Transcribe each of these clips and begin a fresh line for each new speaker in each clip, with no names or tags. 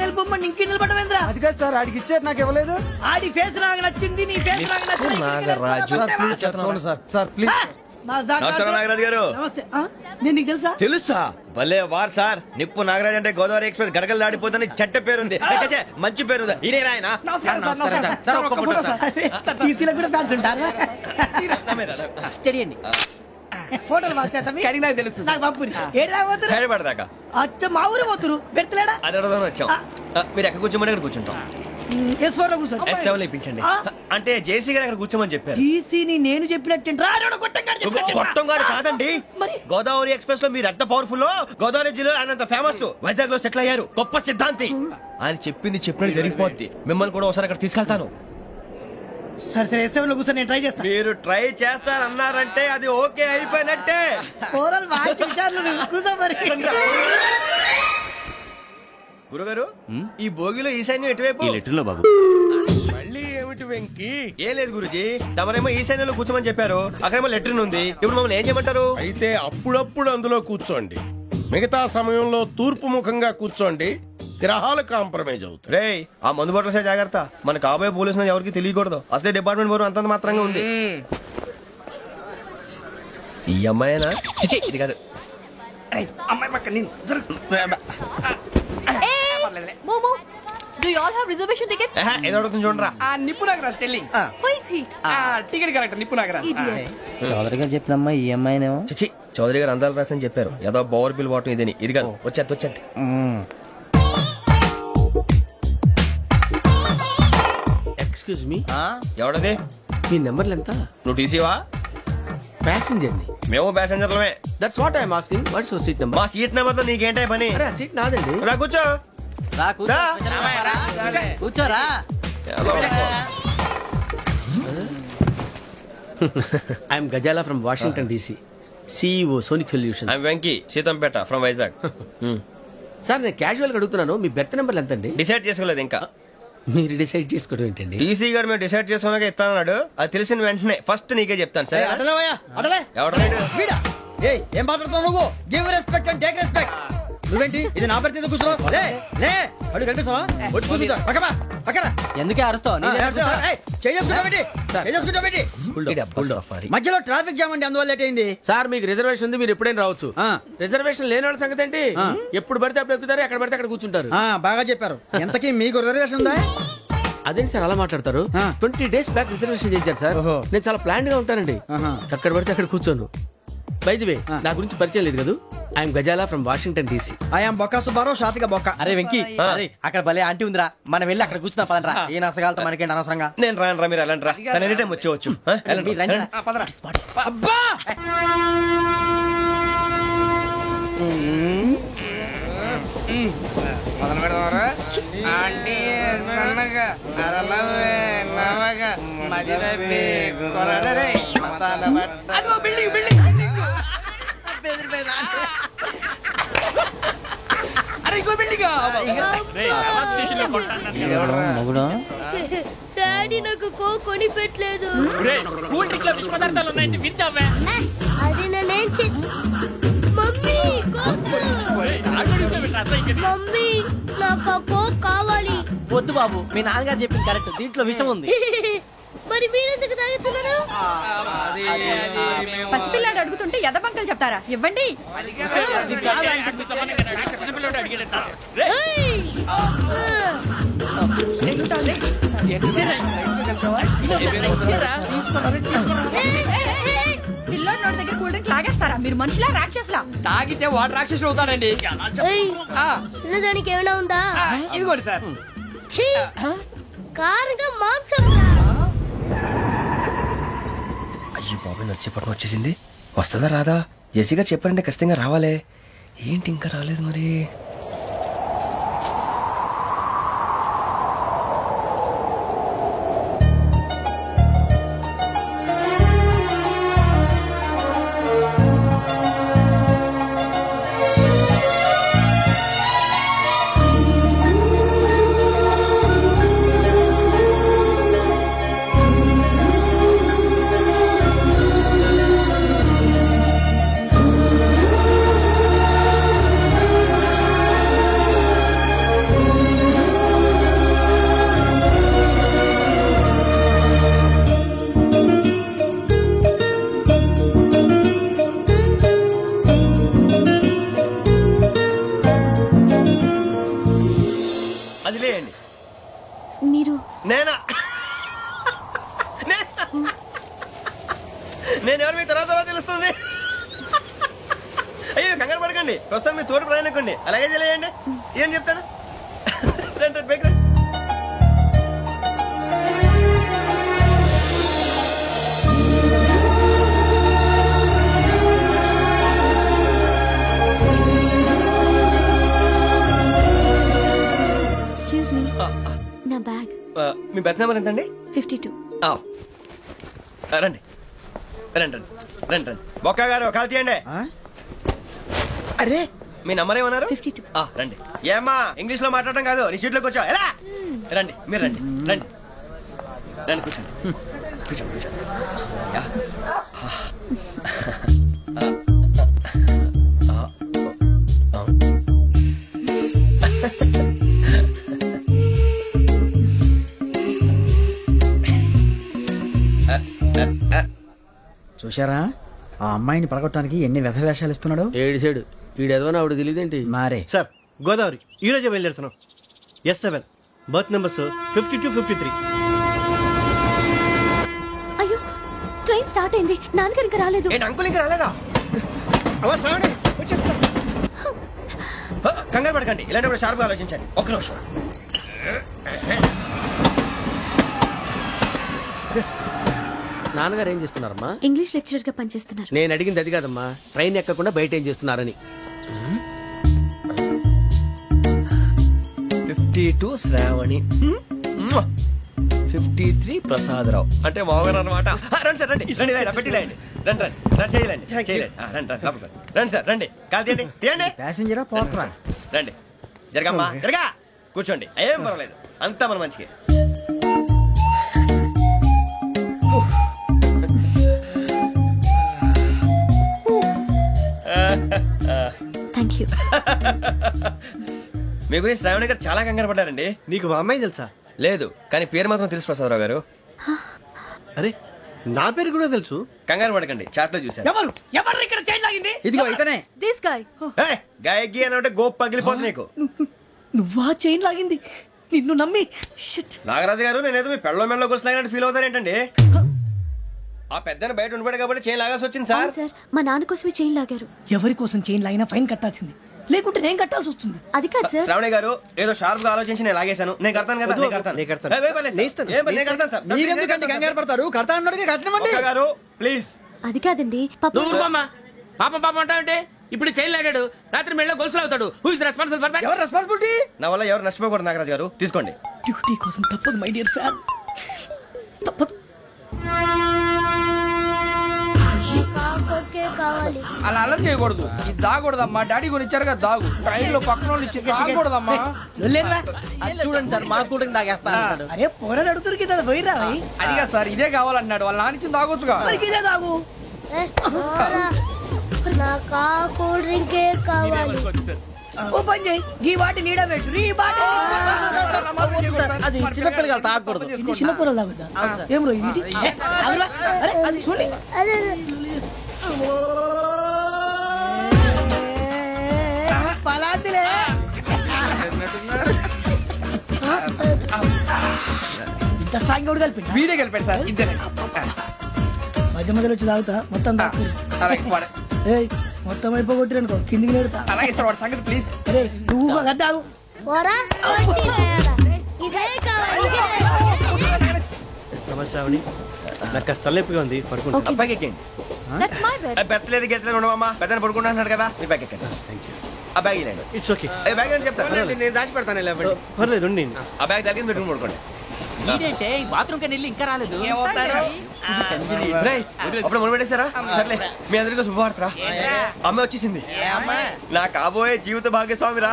వెళ్ళిపోమని ఇంకే నిలబడమేంద్రా?
అది కాదు సార్, ఆడికి ఇచ్చారు, నాకు ఇవ్వలేదు.
ఆడి ఫేస్ నాకు నచ్చింది, నీ ఫేస్ నాకు నచ్చింది.
Nagaraju
sir please.
నమస్కారం నాగరాజు గారు.
నమస్తే. నేను నీకు తెలుసా?
తెలుసా? భలే వార్ సార్. నిప్పు నాగరాజ్ అంటే గోదావరి ఎక్స్ప్రెస్ గడగలు దాడిపోతుంది చెట్ట పేరుంది, మంచి పేరుంది. ఇదే ఆయన
టీసీలో కూడా ఫ్యాన్స్ ఉంటారా? స్టడీ అండి. ఫోటోలు
కడిగి నాకు తెలుసు.
నాకు పంపుని ఏడా పోతురు?
హైదరాబాద్.
అచ్చ మా ఊరు పోతురు. పెడతలేడా?
అది అడగదామని వచ్చాం. మీరు ఎక్కడ కూర్చోమని అక్కడ కూర్చుంటాం.
S4 లో కూర్చో.
S7 ఇప్పించండి. అంటే జేసీ గారు అక్కడ కూర్చోమని చెప్పారు.
టీసీని నేను చెప్పినట్టు
గొట్టంగాడు కాదండి.
మరి
గోదావరి ఎక్స్ప్రెస్ లో మీరు ఎంత పవర్ఫుల్, గోదావరి జిల్లా ఆయన ఫేమస్, వైజాగ్ లో సెటిల్ అయ్యారు, గొప్ప సిద్ధాంతి. ఆయన చెప్పింది చెప్పినట్టు జరిగిపోద్ది. మిమ్మల్ని కూడా ఒకసారి అక్కడ తీసుకెళ్తాను.
సరే సరే S7 లో కూర్చొని నేను ట్రై చేస్తాను.
మీరు ట్రై చేస్తారన్నారంటే అది ఓకే అయిపోయినట్టే.
కూర్చో మరి.
గురుగారు, ఈ భోగిలో ఈశాన్యం ఎటువైపు?
బాబు
మళ్ళీ ఏమిటి వెంకీ?
ఏం లేదు గురుజీ, తమరేమో ఈశాన్యంలో కూర్చోమని చెప్పారు, అక్కడేమో లెట్రిన్ ఉంది. ఇప్పుడు మమ్మల్ని ఏం చేయమంటారు?
అయితే అప్పుడప్పుడు అందులో కూర్చోండి, మిగతా సమయంలో తూర్పు ముఖంగా కూర్చోండి. గ్రహాలు కాంప్రమైజ్ అవుతాయి.
రే, ఆ మందు బట్టలసే జాగ్రత్త. మన కాబోయే పోలీసులు ఎవరికి తెలియకూడదు. అసలే డిపార్ట్మెంట్ బోరు అంతంత మాత్రంగా ఉంది. ఈ అమ్మాయినా? ఇది కాదు.
అమ్మాయి పక్క నేను.
Do you all have reservation tickets?
ఏదో అడుగుతుంది చూడరా.
నిప్పు Nagaraj telling.
Who is he?
Ticket collector నిప్పు నాగరాజ్.
Idiots.
చౌదరి గారు చెప్పినమ్మా ఈ అమ్మాయినేమో.
చిచి, చౌదరి గారు అందాలు రాసని చెప్పారు. ఏదో బోర్ బిల్ వాటం ఇదని. ఇది కాదు. వచ్చేది.
Excuse me,
ఎవడది?
మీ నెంబర్లు ఎంత?
నువ్వు టీసీవా?
ప్యాసింజర్ ని.
మేము ప్యాసెంజర్లమే.
That's what I'm asking. What's your seat number?
మా సీట్ నెంబర్ తో నీకేంటే పని?
అరే ఆ సీట్ నాదండి.
రా కూర్చో.
కూర్చోరా.
I'm Ghazala from Washington DC, CEO Sonic Solution.
I'm Venky, Seethampeta from Vizag.
Sir నేను క్యాజువల్ గా అడుగుతున్నాను, మీ బెర్త్ నెంబర్లు ఎంత అండి?
డిసైడ్ చేసుకోలేదు ఇంకా.
మీరు డిసైడ్ చేసుకోవడం ఏంటండి?
టీసీ గారు మేము డిసైడ్ చేసుకున్నాక ఇస్తానన్నాడు. అది తెలిసిన వెంటనే ఫస్ట్ నీకే చెప్తాను. సరే?
ఏం మాట్లాడుతావు నువ్వు? Give respect and take respect. నువ్వేంటి ఇది నా పరిస్థితి కూర్చున్నావు? ఎందుకే అరుస్తావు? మధ్యలో ట్రాఫిక్ జామ్ అండి, అందువల్ల లేట్ అయింది.
సార్ మీకు రిజర్వేషన్ ఉంది, మీరు ఎప్పుడైనా రావచ్చు. రిజర్వేషన్ లేని వాళ్ళ సంగతి ఏంటి? ఎప్పుడు పడితే అప్పుడు ఎక్కుతారు, ఎక్కడ పడితే అక్కడ కూర్చుంటారు.
బాగా చెప్పారు. ఎంతకీ మీకు రిజర్వేషన్ ఉందా?
అదేంటి సార్ అలా మాట్లాడతారు? 20 days బ్యాక్ రిజర్వేషన్ చేశారు సార్. నేను చాలా ప్లాన్డ్ గా ఉంటానండి, అక్కడ పడితే అక్కడ కూర్చోను. బై ది వే, నా గురించి పరిచయం లేదు కదా. I'm Ghazala from Washington DC.
I'm Bokka Subbarao, షాతిక బొక్క. అరే వెంకీ, అక్కడ భలే ఆంటీ ఉందిరా, మనం వెళ్ళి అక్కడ కూర్చున్నా పదరా. ఏ నసగాలతో మనకేంటి అనవసరంగా.
నేను రాను రా, మీరు వెళ్ళండి రా. తన ఎనీ టైం వచ్చేవచ్చు.
అబ్బా మొదలు పెడదామరా? ఆంటీ సన్నగా నరలవే నవగా మదిరపే కొరడరే మసాల బట్ట. అదిగో బిల్డింగ్ బిల్డింగ్. అరే ఇంకో బిల్డింగ్.
డాడీ నాకు కోక్ కొని పెట్టలేదు.
కూల్ డ్రింక్ లో విష పదార్థాలు ఉన్నాయంటే విరిచావే.
అది నేనేం మమ్మీ కోక్. మమ్మీ నాకు కోక్ కావాలి.
వద్దు బాబు, మీ నాన్నగారు చెప్పింది కరెక్ట్, దీంట్లో విషయం ఉంది.
మరి మీరెందుకు తాగుతున్నారు?
పసిపిల్లాడు అడుగుతుంటే ఎదబంకలు చెప్తారా? ఇవ్వండి. పిల్లోడి నోటి దగ్గర కూల్ డ్రింక్ లాగేస్తారా? మీరు మనుషులా రాక్షసులా?
తాగితే వాడు రాక్షసుడు అవుతాడండి.
తినడానికి ఏమైనా ఉందా?
ఇదిగోండి సార్.
కారుగా మాంసం.
అయ్యో బాబాయ్, నడిచేపట్నం వచ్చేసింది. వస్తుందా రాదా? జెసి గారు చెప్పారంటే ఖచ్చితంగా రావాలే. ఏంటి ఇంకా రాలేదు మరి? పర్లేదండి ప్రస్తుతం మీ తోటి ప్రయాణకండి అలాగే తెలియండి ఏం చెప్తాను రండి బైక్ రండి.
ఎక్స్క్యూజ్ మీ నా బ్యాగ్
మీ బెత్ నెంబర్ ఎంతండి?
52.
రండి రండి రండి రండి రండి బొక్క గారు కాల్ తీయండి.
అరే
మీ నంబర్ ఏమన్నారు?
52.
రండి. ఏమ్మా ఇంగ్లీష్ లో మాట్లాడటం కాదు నీ సీట్లో కూర్చో ఎలా రండి మీరు రండి రండి రండి కూర్చోండి కూర్చోండి కూర్చోండి యా.
చూశారా ఆ అమ్మాయిని పడగొట్టడానికి ఎన్ని వ్యధ వేషాలు ఇస్తున్నాడు.
ఏడు సైడు ఈడెదవని ఆవిడ తెలియదేంటి.
మారే
సార్ గోదావరి ఈ రోజే బయలుదేరుతున్నాం. S7 berth numbers 52, 53.
అయ్యో ట్రైన్ స్టార్ట్ అయింది, నాన్నగారు ఇంకా రాలేదు.
ఏంటి అంకుల్ ఇంకా రాలేదా? కంగారు పడకండి, ఇలాంటప్పుడు షార్ప్గా ఆలోచించండి. ఒక్క నిమిషం.
నాన్నగారు ఏం చేస్తున్నారమ్మా?
ఇంగ్లీష్ లెక్చరర్ గా పనిచేస్తున్నారు.
నేను అడిగింది అది కాదమ్మా, ట్రైన్ ఎక్కకుండా బయట ఏం చేస్తున్నారని.
52 శ్రావణి, 53 ప్రసాదరావు అంటే మామగారు అనమాట. రండి సార్ రండి రండి రండి పెట్టి రండి రండి రండి రండి చేయలేండి చేయలేండి రండి రండి లోపలికి రండి సార్ రండి కాల్ తీయండి తీయండి
ప్యాసింజరా పోట్రా.
రండి జరగమ్మా జరగా కూర్చోండి ఏం పర్వాలేదు అంతా మన మంచికి.
Thank you.
మీ గురించి శ్రావణి గారు చాలా కంగారు పడ్డారండి.
నీకు మా అమ్మాయి తెలుసా?
లేదు కానీ పేరు మాత్రం తెలుసు ప్రసాదరావు గారు.
అరే నా పేరు కూడా తెలుసు.
కంగారు పడకండి చాట్ లో చూసాను.
ఎవరు ఎవరు ఇక్కడ చైన్ లాగింది?
ఇదిగో ఇతనే.
This guy.
గాయకి అని అంటే గోప్ పగిలిపోతుంది నీకు.
నువ్వా చైన్ లాగింది? నిన్ను నమ్మి షిట్.
నాగరాజు గారు నేనేదో మీ పెళ్ళ మెళ్ళలో గురిసిలాగినట్టు ఫీల్ అవుతారేంటండి? ఆ పెద్దని బయట ఉండిపోయాడు కాబట్టి చైన్ లాగాల్సి వచ్చింది సార్.
అవును సార్, మా నాన్న కోసమే చైన్ లాగారు.
ఎవరి కోసం చైన్ లాగినా ఫైన్ కట్టాల్సింది, లేకుంటే నేను కట్టాల్సి వస్తుంది.
అది కాదు సార్.
శ్రావణి గారు ఏదో షార్ప్ గా ఆలోచించి నేను లాగేశాను. నేను కడతాను కదా, నేను కడతాను. నేను కడతాను సార్.
మీరెందుకంటే కంగారు పడతారు? కడతా అన్నాడుగా కట్టమండి.
ఒక్క గారు ప్లీజ్.
అది కాదండి పాప.
నువ్వు ఊరుకోమ్మా. పాపం పాపం అంటావంటే ఇప్పుడు చైన్ లాగాడు, రాత్రి మెళ్ళ గొలుసులు అవుతాడు. Who is responsible for that?
ఎవరు రెస్పాన్సిబిలిటీ?
నా వల్ల ఎవరు నష్టపోకూడదు నాగరాజు గారు, తీసుకోండి.
డ్యూటీ కోసం తప్పదు మై డియర్ ఫ్యాన్, తప్పదు.
అలా అల్లరి చేయకూడదు. ఇది దాగకూడదమ్మా. డాడీ కొని ఇచ్చారు కదా దాగు. ట్రైన్ లో పక్కన వాళ్ళు ఇచ్చి దాగకూడదమ్మా.
చూడండి సార్, మా కూడా తాగేస్తా.
అరే పోరాడు అడుగుతారు కదా, పోయిరా
అదిగా సార్ ఇదే కావాలన్నాడు. వాళ్ళ నాన్న ఇచ్చింది తాగొచ్చుగా.
మరి ఇదే తాగు. ఓ పని చేయి, ఈ బాటి లీడ పెట్టు. ఈ బాటి
అది చిన్నపిల్లలు తాగకూడదు.
చిన్న కూరలు తాగుతా. ఏం రో ఇది? అరే అది చూడండి. పలాతిలే. ఇంత స్ట్రాంగ్ కూడా కలిపి
వీడే గెలిపాడు సార్. ఇద్దరే
మధ్య మధ్యలో వచ్చి తాగుతా, మొత్తం తాగు. ఏయ్ మొత్తం అయిపోగొట్టిరనుకో కిందికి నేడుతా.
అలాగే సార్ వాడి సంగతి ప్లీజ్.
అరే నువ్వు కదా తాగు.
నమస్తే శ్రావణి, నాకు కాస్త తలెప్పిగా ఉంది, పడుకుంటా.
అబ్బాయికి ఎక్కండి.
That's my bed.
పెట్టలేదు గెట్టలేదు ఉండవమ్మా. పెద్దని పడుకుంటున్నాడు కదా, మీ బ్యాగ్ ఎక్కండి. ఆ బ్యాగ్ ఇలాండి.
It's okay.
బ్యాగ్ అని చెప్తాను,
నేను దాచి పెడతాను. పర్లేదు ఉండి.
ఆ బ్యాగ్ తగ్గింది పెట్టుకుని పడుకోండి.
బాత్రూమ్ కెళ్ళి ఇంకా రాలేదు.
రేయ్, అప్పుడు మొదలు పెట్టేశారా? సర్లే మీ అందరికీ శుభవార్తరా, అమ్మ వచ్చేసింది. నా కాబోయే జీవిత భాగ్యస్వామిరా.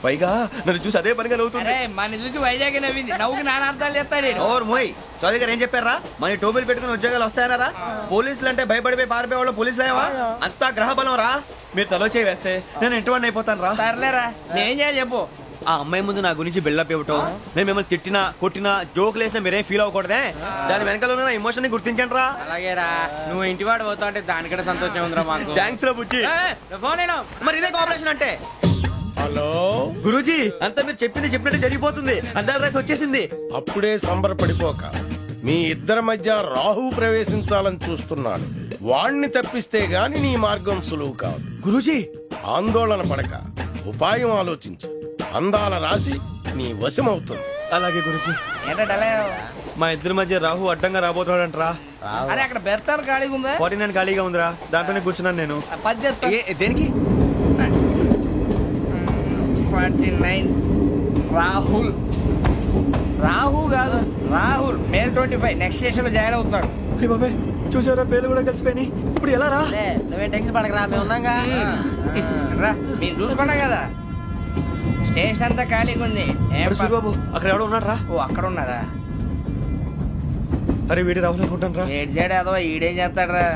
పైగా నన్ను చూసి అదే పనిగా నవ్వుతుంది.
మన చూసి వైజాగ్ నవ్వింది. నవ్వుకి నాన్న అర్థాలు చెప్తాడు.
ఓర్ మోయ్ చౌదరి గారు ఏం చెప్పారా? మన టోబీలు పెట్టుకుని ఉద్యోగాలు వస్తాయన్నారా? పోలీసులు అంటే భయపడిపోయి పారిపోయే వాళ్ళు పోలీసులేవా? అంతా గ్రహ బలం రా. మీరు తలో చేయి వేస్తే నేను ఇంటివాడిని అయిపోతాను రా.
సర్లేరా, నేనేం చేయాలి చెప్పు.
ఆ అమ్మాయి ముందు నా గురించి బిల్డప్ ఇవ్వటం, నేను మిమ్మల్ని తిట్టినా కొట్టినా జోకులు వేసినా మీరేం ఫీల్ అవ్వకూడదే. దాని వెనకాల ఉన్న ఎమోషన్ ని గుర్తించండి రా.
అలాగేరా, నువ్వు ఇంటివాడు పోతా అంటే దానికంటే సంతోషం ఉందిరా మాకు.
థ్యాంక్స్ రా బుజ్జి.
ఫోన్
మరి ఇదే కోఆపరేషన్ అంటే.
హలో
గురూజీ, అంతా మీరు చెప్పింది చెప్పినట్టు జరిగిపోతుంది. అందరి రైస్ వచ్చేసింది.
అప్పుడే సంబరపడిపోక, మీ ఇద్దరి మధ్య రాహు ప్రవేశించాలని చూస్తున్నాడు. వాణ్ణి తప్పిస్తే గాని నీ మార్గం సులువు కాదు.
గురూజీ
ఆందోళన పడక ఉపాయం ఆలోచించు. అందాల రాశి నీ వశమవుతుంది.
అలాగే గురుజీ.
ఏంటంటే
మా ఇద్దరి మధ్య రాహు అడ్డంగా రాబోతున్నాడంట్రా.
అరే అక్కడ బెర్తాను ఖాళీగా ఉందా?
49 ఖాళీగా ఉందిరా, దాంట్లోనే కూర్చున్నాను నేను.
పది చెప్తా.
దేనికి?
49 రాహుల్. రాహు కాదు రాహుల్. మే 25 నెక్స్ట్ స్టేషన్ లో జాయిన్ అవుతున్నాడు.
బాబాయ్ చూసారా, పేర్లు కూడా కలిసిపోయినాయి. ఇప్పుడు ఎలా రా?
నువ్వే టెన్షన్ పడకరా, మేము ఉన్నాగా.
రా మీరు చూసుకున్నా కదా, స్టేషన్ అంతా ఖాళీగా ఉంది.
బాబు అక్కడ ఎవడో ఉన్నాడు రా.
ఓ అక్కడ ఉన్నారా?
అరే వీడి రాహుల్ అనుకుంటాను రా.
ఏడు సైడ్ ఏదో ఈడేం చేస్తాడరా?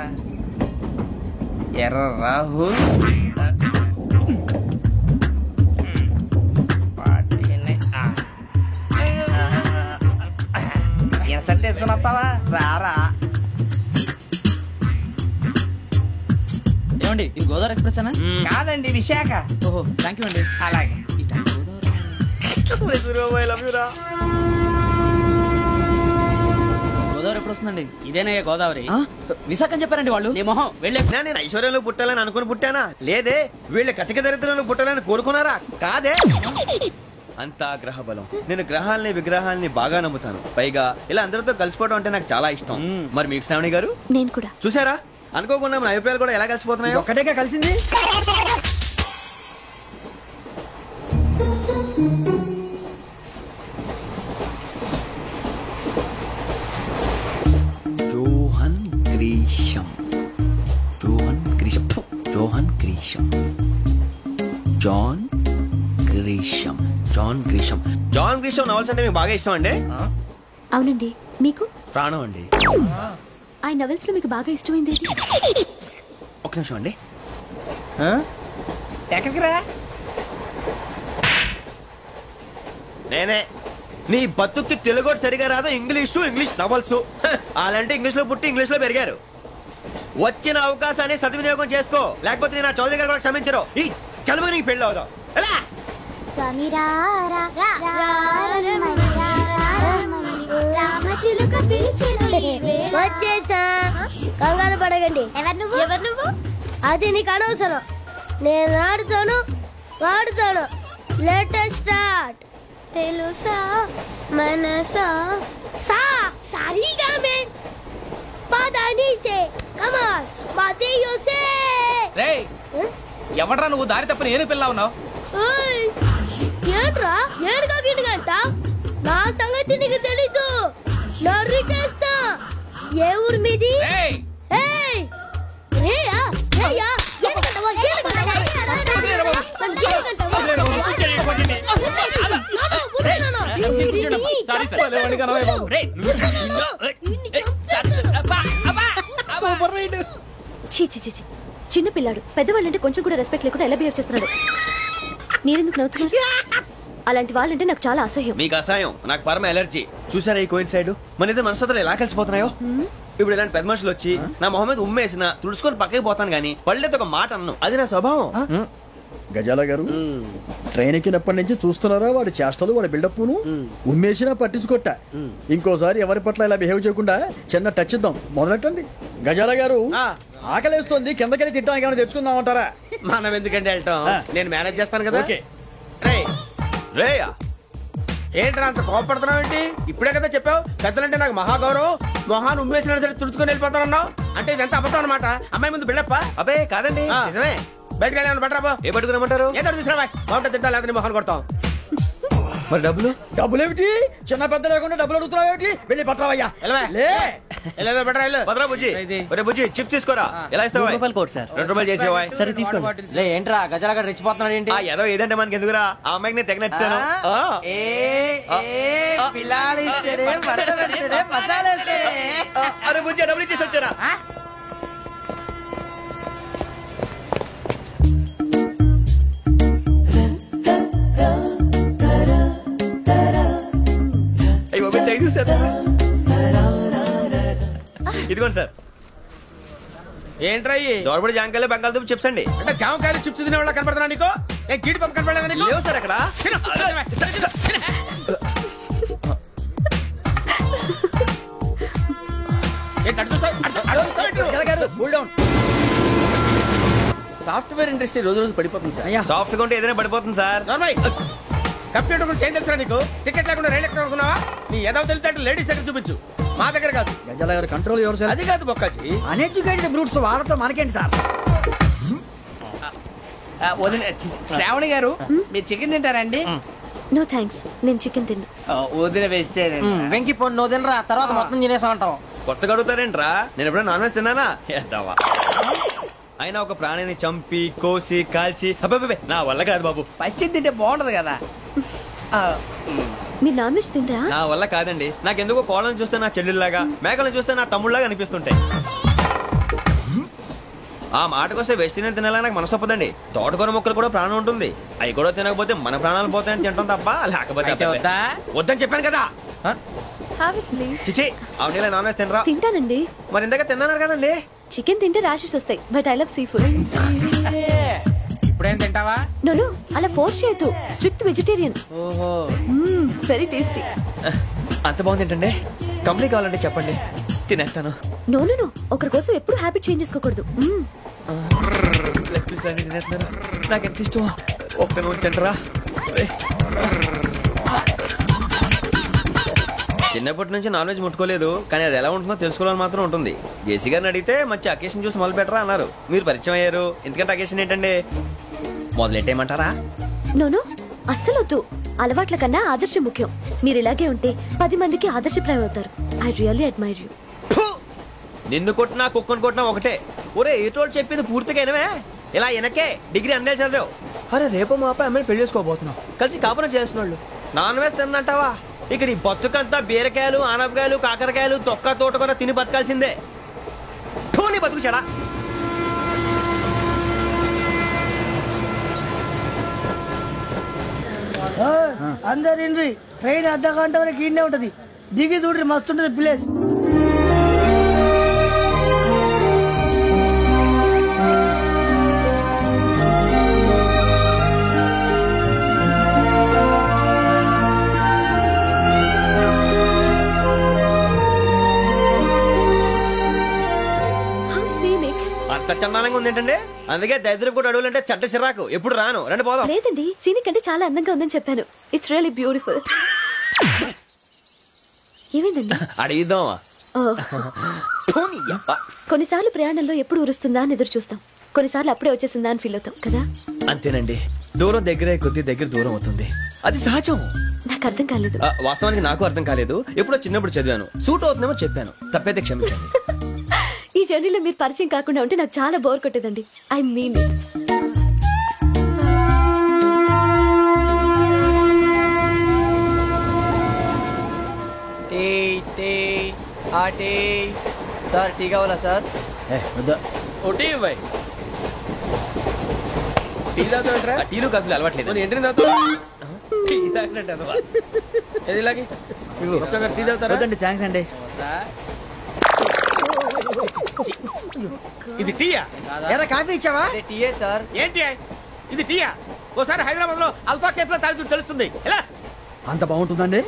ఎర్ర రాహుల్. ఇన్సల్ట్ వేసుకుని వస్తావా? రారా.
ఏమండి ఇది గోదావరి ఎక్స్ప్రెస్ అనా?
కాదండి విశాఖ.
ఓహో థ్యాంక్ యూ అండి.
అలాగే.
గోదావరి ఎప్పుడు వస్తుందండి? ఇదేనయ్య గోదావరి. విశాఖ అని చెప్పారండి వాళ్ళు. నీ మొహం వెళ్ళే.
నేను ఐశ్వర్యంలో పుట్టాలని అనుకుని పుట్టానా? లేదే. వీళ్ళ కటిక దరిద్రంలో పుట్టాలని కోరుకున్నారా? కాదే. అంతా గ్రహ బలం. నేను గ్రహాలని విగ్రహాలని బాగా నమ్ముతాను. పైగా ఇలా అందరితో కలిసిపోవడం అంటే నాకు చాలా ఇష్టం. మరి మీకు శ్రావణి గారు?
నేను కూడా.
చూసారా, అనుకోకుండా మన అభిప్రాయాలు కూడా ఎలా కలిసిపోతున్నాయో.
ఒకటేగా కలిసింది.
Johan Grisham. Johan Grisham. Johan Grisham. John Grisham. John Grisham. John Grisham novels అంటే మీకు బాగా ఇష్టం అండి?
అవునండి. మీకు?
ప్రాణం అండి.
ఆ నవెల్స్ లో మీకు బాగా ఇష్టమైంది?
ఒక నిమిషం అండి.
ఎక్కడికి రా?
నేనే. నీ బతుక్కి తెలుగు సరిగా రాదు, ఇంగ్లీష్ నవల్స్. అలాంటి ఇంగ్లీష్ లో పుట్టి ఇంగ్లీష్ లో పెరిగారు. వచ్చిన అవకాశాన్ని సద్వినియోగం చేసుకో, లేకపోతే నేను ఆ చౌదరి గారు కూడా క్షమించరు. ఈ చదువు నీకు పెళ్ళి అవుదాం. ఎలా?
వచ్చేసా, కంగారు పడకండి. ఎవరు నువ్వు? అది నీకు అనవసరం. నేను ఆడుతాను, వాడుతాను. Latest start. తెలుసా మనసా సా సారీగా మే పదాని సే కమాల్ బాతియో సే.
రేయ్ ఎవడ్రా నువ్వు? దారి తప్పని ఏను పిల్ల ఉన్నావు?
ఏంట్రా ఏడుగా గిడుగంట? నా సంగతి నీకు తెలీదు. నరికేస్తా. ఏ ఊరు మీది?
చిన్న పిల్లాడు. పెద్దవాళ్ళంటే కొంచెం కూడా రెస్పెక్ట్ లేకుండా ఎలా బిహేవ్ చేస్తున్నాడు. మీరెందుకు నవ్వుతున్నారు? అలాంటి వాళ్ళంటే నాకు చాలా అసహ్యం.
మీకు అసహ్యం, నాకు పరమ ఎలర్జీ. చూసారా ఈ కోయిన్సైడ్? మన ఇద్దరు మనసులో ఎలా కలిసిపోతున్నాయో. ఇప్పుడు ఇలాంటి పెద్ద మనుషులు వచ్చి నా మొహం మీద ఉమ్మేసిన తుడుచుకొని పక్కకి పోతాను గానీ పళ్ళేతో ఒక మాట అన్ను. అది నా స్వభావం.
గజాల గారు ట్రైన్ ఎక్కినప్పటి నుంచి చూస్తున్నారా వాడి చేష్టలు, వాడి బిల్డప్ ను. ఉమ్మేసినా పట్టించుకోట. ఇంకోసారి ఎవరి పట్ల ఇలా బిహేవ్ చేయకుండా చిన్న టచ్ ఇద్దాం. మొదలెట్టండి. గజాల గారు ఆకలేస్తోంది, కిందకెళ్ళి తిట్టడానికి ఏమైనా తెచ్చుకుందామంటారా?
మనం ఎందుకంటే వెళ్తాం, నేను మేనేజ్ చేస్తాను కదా.
రేయా
ఏంట్రా అంత కోపడుతున్నావు ఏంటి? ఇప్పుడే కదా చెప్పావు పెద్దలంటే నాకు మహాగౌరవం, మొహాన్ని ఉమ్మేసిన సరే తుడుచుకొని వెళ్ళిపోతానన్నావు. అంటే ఇదంతా అబద్ధం అనమాట. అమ్మాయి ముందు బిల్డప్ప?
అబ్బే కాదండి, నిజమే.
బయటకు వెళ్ళాను బట్రాబో.
ఏ పట్టుకురమ్మంటారు?
ఏదో తీసుకురా. బాగుంటే తింటా, లేదని మొహాన్ని కొడతాం.
మరి డబ్బులు?
డబ్బులు ఏమిటి? చిన్న పెద్ద లేకుండా డబ్బులు అడుగుతున్నావు ఏమిటి? వెళ్ళి పట్టరావయ్యా.
భద్రా బుజ్జి, బుజ్జి చిప్స్ తీసుకోరా. ఎలా ఇస్తావా?
రూపాయలు సార్.
2 రూపాయలు చేసేవా?
సరే తీసుకోండి. లే ఏంట్రా గజాల గడ రెచ్చిపోతున్నాడు ఏంటి?
ఏదో ఏదంటే మనకి ఎందుకురా, ఆ అమ్మాయికి నేను తెగ నచ్చాను. అరే బుజ్జి డబ్బులు ఇచ్చేసి వచ్చారా? ఇదిగోండి సార్.
ఏంట్రా
దోరబడి జాంకాయలు బంగాళదుంప చిప్స్ అండి.
అంటే జామకాయలు చిప్స్ తినే వాళ్ళ కనపడుతున్నా నీకు? ఏ గీడి పంప కనపడలేదా నీకు?
లేవు సార్ అక్కడ.
సాఫ్ట్వేర్ ఇండస్ట్రీ రోజు రోజు పడిపోతుంది సార్.
సాఫ్ట్ గా ఉంటే ఏదైనా పడిపోతుంది సార్.
కంప్యూటర్ గురించి ఏం తెలుసా నీకు? టికెట్ లేకుండా రైలు ఎక్కడ అనుకున్నావా? నీ ఏదో తెలితే లేడీస్ దగ్గర చూపించు, మా దగ్గర కాదు.
గజాల గారు కంట్రోల్ ఎవరు సార్?
అది కాదు బొక్కాజీ,
అన్ఎడ్యుకేటెడ్ బ్రూట్స్ వాళ్ళతో మనకేంటి సార్?
వదిన శ్రావణి గారు మీరు చికెన్ తింటారండి?
నో థ్యాంక్స్, నేను చికెన్ తిన్ను.
వదిన వేస్తే
వెంకి పొన్ను నువ్వు తినరా, తర్వాత మొత్తం తినేసా ఉంటాం.
కొత్తగా అడుగుతారేంట్రా? నేను ఎప్పుడైనా నాన్ వెజ్ తిన్నానా? ఎద్దావా. అయినా ఒక ప్రాణిని చంపి కోసి కాల్చి అబ్బబ్బే నా వల్ల కాదు బాబు.
పచ్చి తింటే బాగుంటది కదా.
మీరు నాన్ వెజ్ తినరా?
నా వల్ల కాదండి. నాకెందుకో కోళ్ళని చూస్తే నా చెల్లెళ్ళలాగా, మేకలను చూస్తే నా తమ్ముళ్ళలాగా అనిపిస్తుంటాయి. ఆ మాటకొస్తే వెస్టిరియన్ తినాలని నాకు మనసు ఒప్పదండి. తోటకూర మొక్కలు కూడా ప్రాణం ఉంటుంది. అవి కూడా తినకపోతే మన ప్రాణాలు పోతాయని తింటాం తప్ప లేకపోతే వద్దని చెప్పాను కదా. చిచి అవునీ నాన్ వెజ్ తినరా?
తింటానండి.
మరి ఇందాక తిన్నాను కదండి.
చికెన్ తింటే ర్యాషెస్ వస్తాయి, but I love sea food.
ఇప్పుడేం తింటావా?
నో అలా ఫోర్స్ చేయొద్దు. Strict vegetarian.
ఓహో,
వెరీ టేస్టీ.
అంత బాగుంది ఏంటండి? కంపెనీ కావాలంటే చెప్పండి, తినేస్తాను.
నో ఒకరి కోసం ఎప్పుడు హ్యాబిట్ చేంజ్ చేసుకోకూడదు.
లెగ్ పీస్ అన్ని తినేస్తున్నారు. నాకు ఎంత ఇష్టం. ఒకటి ఉంచండిరా. చిన్నప్పటి నుంచి నాన్ వెజ్ ముట్టుకోలేదు, కానీ అది ఎలా ఉంటుందో తెలుసుకోవాలని మాత్రం ఉంటుంది. జేసీ గారిని అడిగితే మంచి అకేషన్ చూసి మొదలు పెట్టరా అన్నారు. మీరు పరిచయం అయ్యారు, ఎందుకంటే అకేషన్ ఏంటండి? మొదలెట్టేయమంటారా?
నో అస్సలు వద్దు. అలవాట్ల కన్నా ఆదర్శం ముఖ్యం. మీరు ఇలాగే ఉంటే 10 మందికి ఆదర్శప్రాయం అవుతారు. I really admire you.
నిన్ను కొట్టినా కుక్కను కొట్టినా ఒకటే. ఒరే ఏటోళ్ళు చెప్పింది పూర్తిగా వినవే. ఇలా వెనకే డిగ్రీ అన్నేళ్ళు చదివావు. అరే రేపు మా అబ్బాయి అమ్మాయిని పెళ్లి చేసుకోబోతున్నావు, కలిసి కాపురం చేస్తున్నాళ్ళు. Non veg తిన్నంటావా? ఇక నీ బతుకంతా బీరకాయలు, ఆనపకాయలు, కాకరకాయలు, తొక్క తోట కూడా తిని బతకాల్సిందే. నీ బతుకు చెడా.
అందరు ఇండ్రి, ట్రైన్ అర్ధ గంట వరకు ఇన్నే ఉంటది. దిగి చూడ్రి, మస్తు ఉంటది ప్లేస్.
అంత చందానంగా ఉంది ఏంటండి? అందుకే దరిద్రం కూడా అడవులంటే చెడ్డ చిరాకు. ఎప్పుడు రాను, రండి పోదాం.
లేదండి, సీనిక్ అంటే చాలా అందంగా ఉందని చెప్పాను. It's really beautiful. ఏమైందండి?
అడిగిద్దామా?
కొన్నిసార్లు ప్రయాణంలో ఎప్పుడు ఉరుస్తుందా అని ఎదురు చూస్తాం, కొన్నిసార్లు అప్పుడే వచ్చేసిందా అని ఫీల్ అవుతాం కదా.
అంతేనండి, దూరం దగ్గరే కొద్ది దగ్గర దూరం అవుతుంది. అది సహజం.
నాకు అర్థం కాలేదు.
వాస్తవానికి నాకు అర్థం కాలేదు. ఎప్పుడో చిన్నప్పుడు చదివాను, సూట్ అవుతుందేమో చెప్పాను, తప్పైతే క్షమించండి.
ఈ జర్నీలో మీరు పరిచయం కాకుండా ఉంటే నాకు చాలా బోర్ కొట్టేదండి. I mean it.
Sir tea కావాలా సార్?
ఒకటి ఇవ్వాయి. టీ తాగుతాంట్రా?
టీలు కాఫీలు అలవాట్లేదు.
ఏంటి తాగుతావు?
టీ తాగినట్టు
ఏది ఇలాగే టీ తాగుతారా?
థ్యాంక్స్ అండి.
ఇది టీయా?
ఎరా కాఫీ ఇచ్చావా?
టీయే సార్.
ఏంటి ఇది టీయా? ఓసారి హైదరాబాద్ లో అల్ఫా కేఫ్ లో తాగుతూ తెలుస్తుంది. ఎలా
అంత బాగుంటుందండి?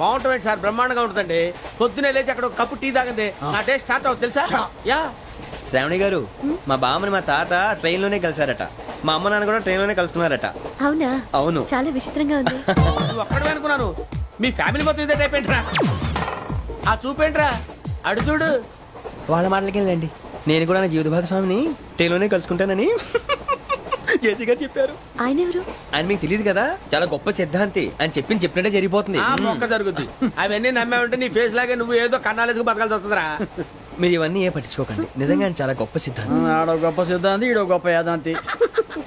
బాగుంటుంది సార్, బ్రహ్మాండంగా ఉంటుందండి. పొద్దునే లేచి అక్కడ ఒక కప్పు టీ తాగింది నా డే స్టార్ట్ అవుతుంది తెలుసా? యా.
శ్రావణి గారు, మా బామ్మని మా తాత ట్రైన్ లోనే కలిసారట. మా అమ్మ నాన్న కూడా ట్రైన్ లోనే కలుసుకున్నారట.
అవునా?
అవును.
చాలా విచిత్రంగా ఉంది.
నువ్వు ఒక్కడే అనుకున్నాను, మీ ఫ్యామిలీ మొత్తం ఇదే టైప్ ఏంట్రా? ఆ చూపేంట్రా, అడు చూడు.
వాళ్ళ మాటలకి వెళ్ళండి. నేను కూడా నా జీవిత భాగస్వామిని ట్రైన్ లోనే కలుసుకుంటానని జేసీ గారు చెప్పారు.
ఆయన ఎవరు?
ఆయన మీకు తెలియదు కదా, చాలా గొప్ప సిద్ధాంతి అని చెప్పినట్టే జరిగిపోతుంది.
మొక్క జరుగుద్ది. అవన్నీ నమ్మే ఉంటే నీ ఫేస్ లాగే నువ్వు ఏదో కన్నాలేసుకు బతకాల్సి వస్తుందిరా.
మీరు ఇవన్నీ ఏ పట్టించుకోకండి. నిజంగా ఆయన చాలా గొప్ప సిద్ధాంతి.
ఆడో గొప్ప సిద్ధాంతి, ఈడో గొప్ప యాదాంతి.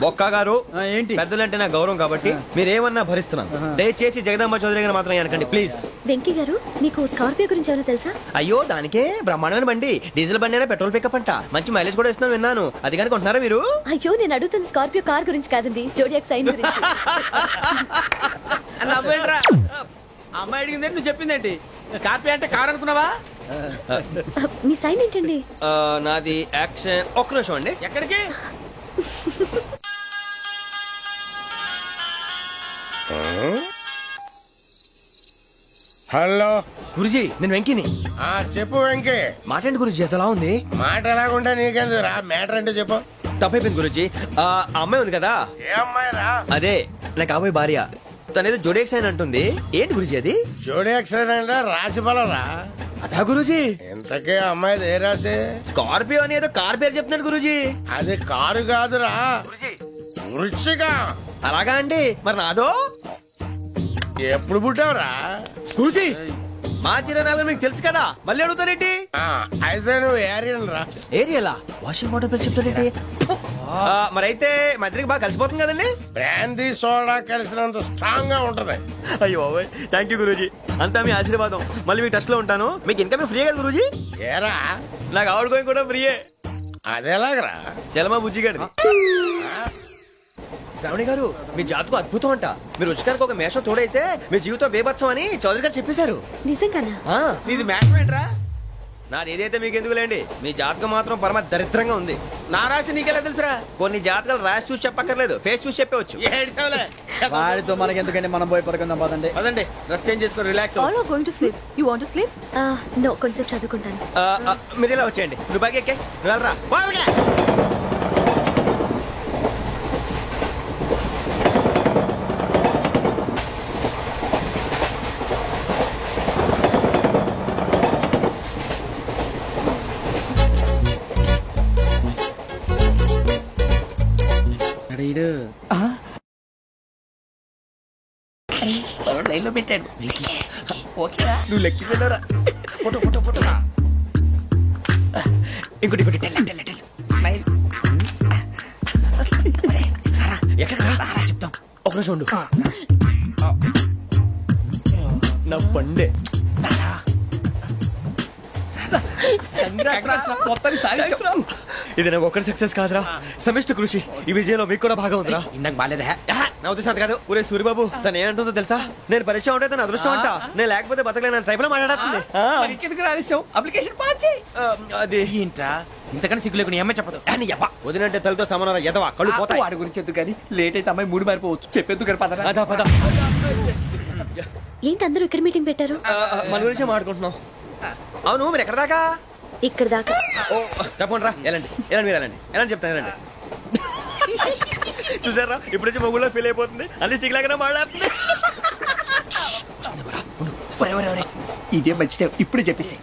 బొక్క గారు,
ఏంటి?
పెద్దలంటే నా గౌరవం కాబట్టి మీరేమన్నా భరిస్తున్నాను. దయచేసి జగదాంబ చౌదరి గారు మాత్రం అనకండి ప్లీజ్.
వెంకీ గారు, మీకు స్కార్పియో గురించి ఏమైనా తెలుసా?
అయ్యో, దానికే బ్రహ్మాండమైన బండి. డీజిల్ బండి అయినా పెట్రోల్ పికప్ అంట. మంచి మైలేజ్ కూడా ఇస్తున్నాను విన్నాను. అది కానీ కొంటున్నారా మీరు?
అయ్యో, నేను అడుగుతుంది స్కార్పియో కార్ గురించి కాదండి, జోడియాక్ సైన్ గురించి.
నవ్వేంట్రా? అమ్మాయి అడిగిందేంటి, నువ్వు చెప్పిందేంటి? స్కార్పియో అంటే కార్ అనుకున్నావా?
మీ సైన్ ఏంటండి?
నాది యాక్షన్. ఒక్క నిమిషం అండి.
ఎక్కడికి? హలో
గురుజీ, నేను వెంకిని.
చెప్పు వెంకీ.
మాట్లాడండి గురుజీ, ఎంతలా ఉంది?
మాట ఎలాగుంటా నీకెందుకు రా, మ్యాటర్ అంటే చెప్పు.
తప్పైపోయింది గురుజీ. ఆ అమ్మాయి ఉంది కదా,
ఏ అమ్మాయిరా?
అదే నా కాబోయే భార్య. తనేదో జోడేక్స్ అని అంటుంది. ఏంటి గురుజీ అది?
జోడి యాక్సిడెంట్ రాసి బలరా?
అదా గురుజీ.
ఇంతకే అమ్మాయిది ఏ రాసి?
స్కార్పియో అని ఏదో కార్ పేరు చెప్తున్నాడు గురుజీ.
అది కారు కాదురా, వృచ్చిక.
అలాగా అండి, మరి నాదో?
ఎప్పుడు పుట్టావురా?
గురుజీ మా చిరనాలు మీకు తెలుసు కదా, మళ్ళీ అడుగుతారేంటి?
అయితే నువ్వు ఏరియన్ రా.
ఏరియలా? వాషింగ్ వాటర్ పేరు చెప్తారేంటి? మరైతే మా ఇద్దరికి బాగా కలిసిపోతుంది కదండి.
బ్రాందీ సోడా కలిసినంత స్ట్రాంగ్ గా ఉంటది.
అయ్యో థ్యాంక్ యూ గురూజీ, అంతా మీ ఆశీర్వాదం. మళ్ళీ మీకు టచ్ లో ఉంటాను. మీకు ఇన్కమ్ ఫ్రీ కదా గురూజీ?
ఏరా
నాకు ఆవిడ గోయింగ్ కూడా ఫ్రీయే.
అదేలాగరా?
చలమా బుజ్జి గారి. శ్రావణి గారు మీ జాతకు అద్భుతం అంట. మీరు రుచికారికి ఒక మేషం తోడైతే మీ జీవితం బేబత్సం అని చౌదరి గారు చెప్పేశారు.
నిజంగానా?
ఇది మేషం ఏంట్రా? నాది ఏదైతే మీకు ఎందుకులేండి, మీ జాతకం మాత్రం పరమ దరిద్రంగా ఉంది. నా రాసి నీకెలా తెలుసురా? కొన్ని జాతకాలు రాసి చూసి చెప్పక్కర్లేదు, ఫేస్ చూసి చెప్పవచ్చు.
వాడితో మనకి ఎందుకంటే మనం పోయి పడుకుందాం పదండి.
పదండి, డ్రెస్ చేంజ్ చేసుకొని relax.
All are going to sleep. You want to sleep?
No, కొంచెం చదువుకుంటాను.
మీరు ఇలా వచ్చేయండి. నువ్వు బాగా ఎక్కే, నువ్వు వెళ్ళరా.
లైన్లో పెట్టాడు. ఓకేరా,
నువ్వు లెక్కి వెళ్ళరా. Photo photo photo. ఇంకోటి ఇంకోటి.
స్మైల్.
ఎక్కడ చెప్తాం, ఒక రోజు ఉండు. నా పండే. ఇది నాకు ఒక్కరి సక్సెస్ కాదురా, సమిష్టి కృషి. ఈ విజయంలో మీకు కూడా భాగం ఉందిరా.
ఇందాక బాగాలేదా?
నా ఉద్దేశం అంత కాదు. ఊరే సూర్యబాబు తను ఏమంటుందో తెలుసా? నేను పరిచయం ఉంటే తన అదృష్టం అంట. నేను లేకపోతే బతకలేను ట్రైబ్ లో మాట్లాడుతుంది.
అప్లికేషన్ పాస్ చేయి.
అది
ఏంట్రా ఇంతకన్నా సిగ్గు లేకుండా ఏమై చెప్పదు.
వదినంటే తలతో సమానం ఎదవా, కళ్ళు పోతాయి.
వాడి గురించి ఎందుకు కానీ, లేట్ అయితే అమ్మాయి మూడు మారిపోవచ్చు. చెప్పేందుకు కానీ పదరా.
అదా పద.
ఏంటి అందరూ ఇక్కడ మీటింగ్ పెట్టారు?
మన గురించే మాట్లాడుకుంటున్నాం. అవును మీరు ఎక్కడ దాకా?
ఇక్కడ దాకా.
ఓ తప్పకుండా రా, వెళ్ళండి వెళ్ళండి, మీరు వెళ్ళండి వెళ్ళండి, చెప్తాను వెళ్ళండి. చూసారా ఇప్పుడు వచ్చి మొగుల్లో ఫీల్ అయిపోతుంది, అన్ని సిగ్లాగానే మాట్లాడుతుంది.
ఇదే మంచి టైం, ఇప్పుడు చెప్పేసి.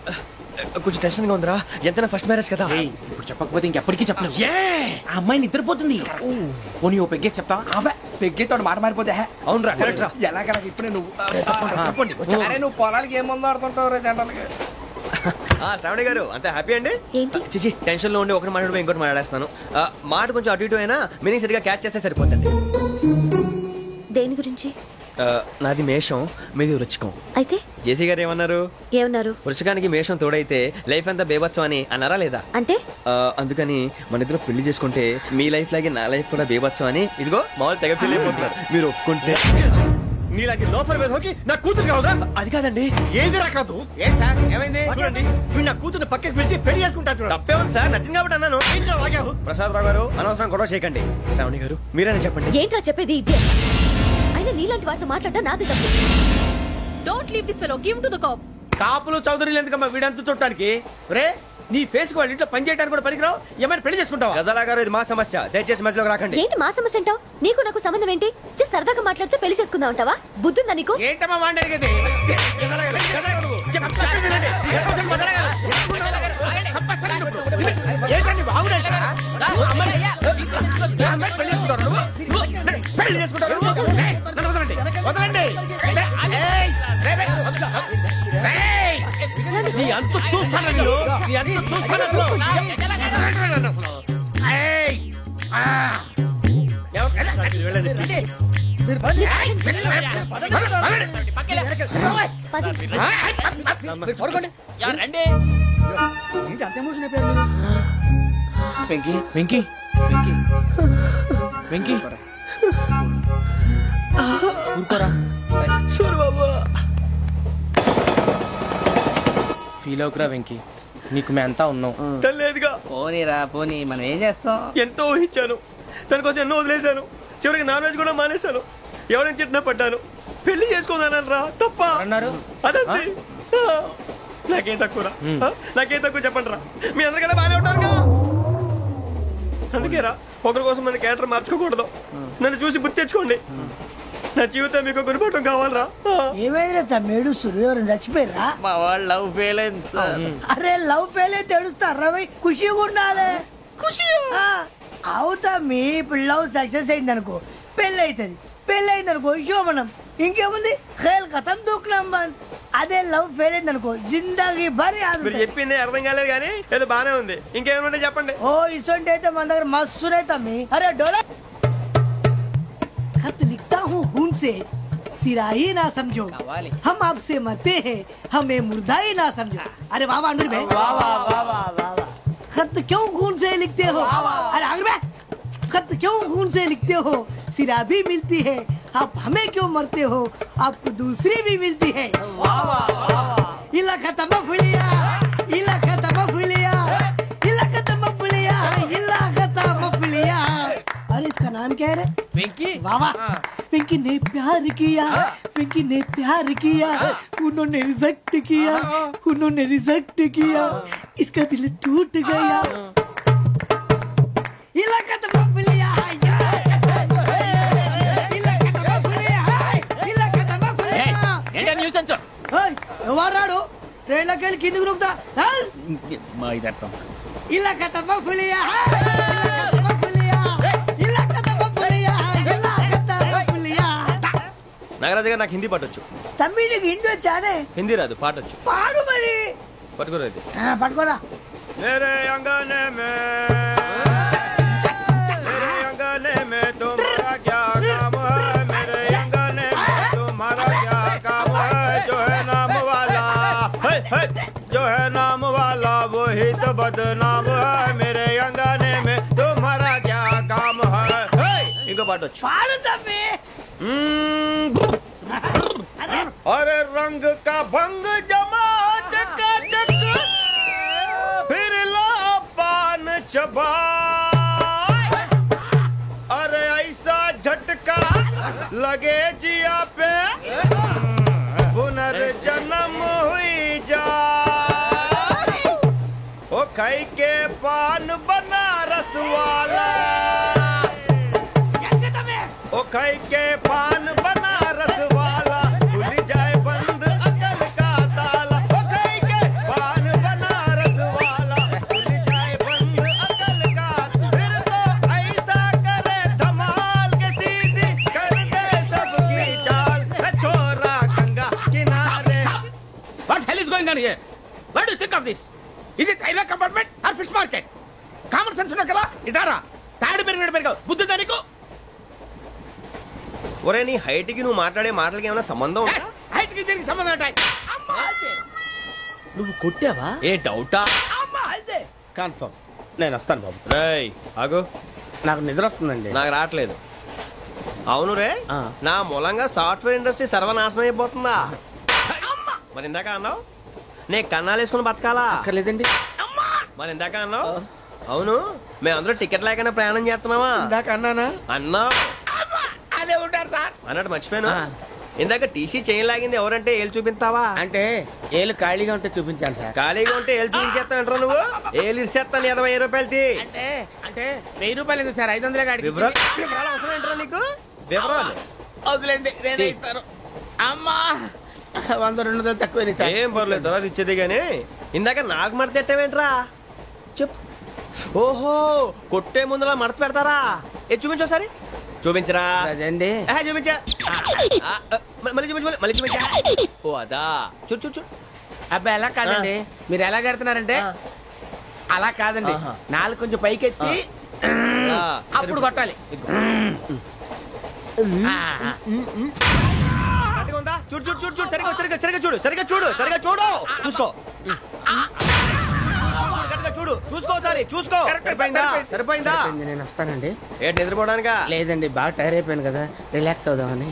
కొంచెం టెన్షన్ గా ఉందిరా, ఎంతైనా ఫస్ట్ మ్యారేజ్ కదా.
ఇప్పుడు చెప్పకపోతే ఇంకెప్పటికీ చెప్పలేవు. ఆ అమ్మాయి నిద్రపోతుంది. పోనీ ఓ పెగ్గేసి చెప్తా.
పెగ్గేతో మాట మారిపోతే.
అవునరా, కరెక్ట్ రా.
ఎలాగలా ఇప్పుడే నువ్వు అరే నువ్వు పొలాలకి ఏముందో ఆడుతుంటావు రే జనరల్గా.
శ్రావణి గారు అంత హ్యాపీ అండి?
ఏంటి?
చిచి టెన్షన్ లో ఉండి ఒకటి మాట్లాడిపోయి ఇంకోటి మాట్లాడేస్తాను. మాట కొంచెం అటు ఇటు అయినా మీనింగ్ సరిగా క్యాచ్ చేస్తే సరిపోతుంది.
దేని గురించి?
నాది మేషం, మీది వృచ్చికం.
అయితే
జేసీ గారు ఏమన్నారు? వృచ్చికానికి మేషం తోడైతే లైఫ్ అంతా బేబత్సం అని అన్నారా లేదా?
అంటే
అందుకని మన ఇద్దరు పెళ్లి చేసుకుంటే మీ లైఫ్ లాగే నా లైఫ్ కూడా బేబత్సం అని ఇదిగో మామూలు తెగ ఫీల్ అయిపోతున్నారు. మీరు ఒప్పుకుంటే నీలాంటి లోఫర్ మీద హోకి నా కూతురు కావదా? అది కాదండి. ఏది రాకాదు.
ఏం సార్ ఏమైంది?
చూడండి వీడు నా కూతురు పక్కకి పిలిచి పెళ్లి చేసుకుంటాడు. తప్పే ఉంది సార్, నచ్చింది కాబట్టి అన్నాను. ప్రసాద్ రావు గారు అనవసరం గొడవ చేయకండి. శ్రావణి గారు మీరైనా చెప్పండి.
ఏంట్రా చెప్పేది? ఇదే అయినా నీలాంటి వారితో మాట్లాడటం నాది తప్పు.
Don't leave this fellow. Give him to the cop.
కాపులు చౌదరులు ఎందుకమ్మా వీడంతా చూడటానికి? రే నీ ఫేస్ కు వాళ్ళ ఇంట్లో పని చేయడానికి కూడా పనికిరావు. ఏమైనా పెళ్లి చేసుకుంటావా?
గజాలా గారు ఇది మా సమస్య, దయచేసి మధ్యలోకి రాకండి.
ఏంటి మా సమస్య అంటావు? నీకు నాకు సంబంధం ఏంటి? సరదాగా మాట్లాడితే పెళ్లి చేసుకుందాం అంటావా? బుద్ధుందా నీకు?
ఏంటమ్మా వాడి అడిగేది?
పెళ్లి చేసుకుంటారు. వదలండి.
నీ అంత చూస్తాను నీ అంత చూస్తాను.
వెంకీ
వెంకీ వెంకీ ఊరుకోరా.
సూర్యబాబు
ఫీల్ అవుకురా వెంకీ, నీకు మేమంతా ఉన్నాం.
తెలియదుగా.
పోనీరా పోనీ, మనం ఏం చేస్తాం?
ఎంతో ఊహించాను, తన కోసం ఎన్నో వదిలేశాను. చివరికి నాన్ వెజ్ కూడా మానేశాను. ఎవరైనా తిట్టినా పడ్డాను. పెళ్లి చేసుకున్నాను రా, తప్ప
అన్నారు.
అదంతే. నాకేం తక్కువ రా, నాకేం తక్కువ చెప్పండి రా. మీ అందరికన్నా బాగానే ఉంటారుగా. అందుకేరా ఒకరి కోసం మన క్యారెక్టర్ మార్చుకోకూడదు. నన్ను చూసి గుర్తు తెచ్చుకోండి. నా జీవితం మీకు గురిపటం కావాలరా.
ఏమైనా తమ్మేడు సూర్యవరం చచ్చిపోయిరా?
మా వాళ్ళు లవ్ ఫెయిల్ అయింది సార్.
అరే లవ్ ఫెయిల్ అయితే ఏడుస్తారా? ఖుషిగా ఉండాలి. ఖుషి అవుతా. మీ ఇప్పుడు లవ్ సక్సెస్ అయింది అనుకో పెళ్ళి అవుతుంది. పెళ్ళి అయింది అనుకో శోభనం. ఇంకేముంది ఖేల్ కథం దూకునాం బాన్. అదే లవ్ ఫెయిల్ అయింది అనుకో జిందాగీ భారీ.
మీరు చెప్పింది అర్థం కాలేదు కానీ ఏదో బానే ఉంది. ఇంకేమైనా చెప్పండి.
ఓ ఇసొంటి అయితే మన దగ్గర మస్తునే తమ్మి. అరే డోలా खत लिखता हूँ खून से सिरा ही ना समझो हम आपसे मरते हैं हमें मुर्दा ही ना समझो. अरे वाह वाह भाई वाह वाह वाह वाह वाह. खत क्यों खून से लिखते हो? अरे आगे भाई खत क्यों खून से लिखते हो? सिरा भी मिलती है आप हमें क्यों मरते हो? आपको दूसरी भी मिलती है. वाह वाह वाह. इला खत्म फुलिया इला खत्म फुलिया इला खत्म फुलिया इला खत्म फुलिया. अरे इसका नाम क्या है रे?
వెంకీ.
वाह वाह. पिंकी ने प्यार किया. पिंकी ने प्यार किया. उन्होंने रिजेक्ट किया. उन्होंने रिजेक्ट किया. इसका दिल टूट गया. इलाका तो बबलिया ఎవరాడు ట్రైన్లోకి వెళ్ళి కిందికి నొక్కుతా.
మా ఇదర్థం
ఇలాకా తప్ప పులియా
నాగరాజు గారు నాకు హిందీ పాటొచ్చు.
తమ్మి నీకు హిందీ వచ్చానే?
హిందీ రాదు, పాటొచ్చు.
పాడు మరి.
పట్టుకోరా ఇది.
పట్టుకోరా.
मेरे अंगने में तुम्हारा क्या काम है? मेरे अंगने में तुम्हारा क्या काम है? जो है नाम वाला जो है नाम वाला वही तो बदनाम है. मेरे अंगने में तुम्हारा क्या काम है? इनको पाटो
पाड़ो तम्मी.
अरे रंग का भंग जमा चकाचक फिर ला पान चबा. अरे ऐसा झटका लगे जिया पे पुनर्जन्म हुई जा. ओ खाई के पान बनारस वाला. ओ खाई के पान बनारस वाला खुल जाए बंद अकल का ताला. ओ खाई के पान बनारस वाला खुल जाए बंद अकल का. फिर तो ऐसा करे धमाल के सीधी कर दे सबकी चाल. छोरा गंगा किनारे.
What hell is going on here? What do you think of this? Is it railway compartment or fish market? Common sense ఉన్న కదా ఇటారా. తాడు పెరిగావు బుద్ధి దానికి.
ఒరే నీ హైట్ కి నువ్వు మాట్లాడే మాటలకి ఏమైనా సంబంధం ఉందా?
హైట్ కి దీనికి సంబంధం ఉంటాయి.
నువ్వు కొట్టావా?
ఏ డౌటా?
కన్ఫర్మ్. నేను వస్తాను బాబు.
రేయ్ ఆగు.
నాకు నిద్ర వస్తుందండి.
నాకు రావట్లేదు. అవును రే, నా మూలంగా సాఫ్ట్వేర్ ఇండస్ట్రీ సర్వనాశనం అయిపోతుందా? మరి ఇందాక అన్నావు నే కన్నాలు వేసుకుని బతకాలా?
అక్కర్లేదండి.
మరి ఇందాక అన్నావు అవును మేమందరూ టికెట్ లేకుండా ప్రయాణం చేస్తున్నావా?
ఇందాక అన్నానా?
అన్నా
అదే ఉంటారు సార్
అన్నట్టు మర్చిపోయాను. ఇందాక టీసీ చేయి లాగింది ఎవరంటే ఏళ్ళు చూపిస్తావా?
అంటే ఏళ్ళు ఖాళీగా ఉంటే చూపించాను సార్.
ఖాళీగా ఉంటే ఏళ్ళు చూపించేస్తానంటారు నువ్వు. ఏళ్ళు ఇచ్చేస్తాను 20 రూపాయలది.
అంటే అంటే 1000 రూపాయలు ఎందుకు సార్? 500 కాడికి.
వివరాలు అవసరం ఏంటారా నీకు? వివరాలు
వదిలేండి నేనే ఇస్తాను. అమ్మా 100 200 తక్కువ సార్.
ఏం పర్లేదు తర్వాత ఇచ్చేది గానీ ఇందాక నాకు మడత ఎట్టవేంట్రా చెప్పు. ఓహో కొట్టే ముందులా మడత పెడతారా? ఏ చూపించు ఒకసారి. చూపించరా?
అదండి
చూపించా. మళ్ళీ చూపించు మళ్ళీ చూపించా. ఓ అదా చూడు చూడు చూడు.
అబ్బాయి ఎలా కాదండి, మీరు ఎలా కడుతున్నారంటే అలా కాదండి. నాలుగు కొంచెం పైకెత్తి అప్పుడు కొట్టాలి.
చూడు చూడు చూడు చూడు సరిగా సరిగా సరిగా చూడు సరిగా చూడు సరిగా చూడు చూసుకో చూడు చూసుకో సారి చూసుకో. సరిపోయిందా? సరిపోయిందా?
నేను వస్తానండి.
ఏంటి నిద్రపోవడానికా?
లేదండి బాగా టైర్ అయిపోయాను కదా రిలాక్స్ అవుదామని.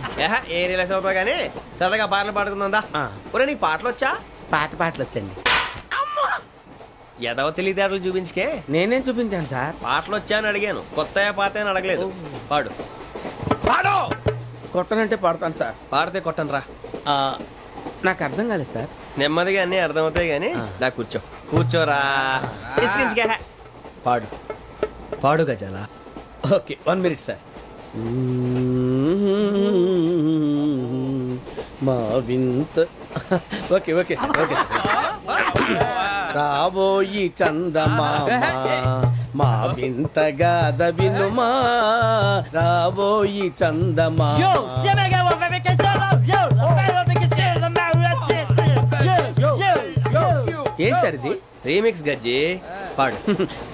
ఏ రిలాక్స్ అవుతావు కానీ సరదాగా పాటలు పాడుకుందా? ఒరే నీకు పాటలు వచ్చా?
పాత పాటలు వచ్చండి.
ఎదవ తెలివితేటలు చూపించుకే.
నేనేం చూపించాను సార్?
పాటలు వచ్చా అని అడిగాను, కొత్త పాత అని అడగలేదు. పాడు పాడు.
కొట్టనంటే పాడతాను సార్.
పాడితే కొట్టను రా.
నాకు అర్థం కాలేదు సార్.
నెమ్మదిగా అన్ని అర్థమవుతాయి గానీ దా కూర్చో. కూర్చోరా. పాడు. పాడు గజాల.
Okay 1 minute sir. మా వింత ఓకే ఓకే సార్ ఓకే రాబోయి చందమామ మా వింత గాథ వినుమా రాబోయి చందమామ. ఏం సార్ ఇది?
రీమిక్స్ గజ్జి పాడు.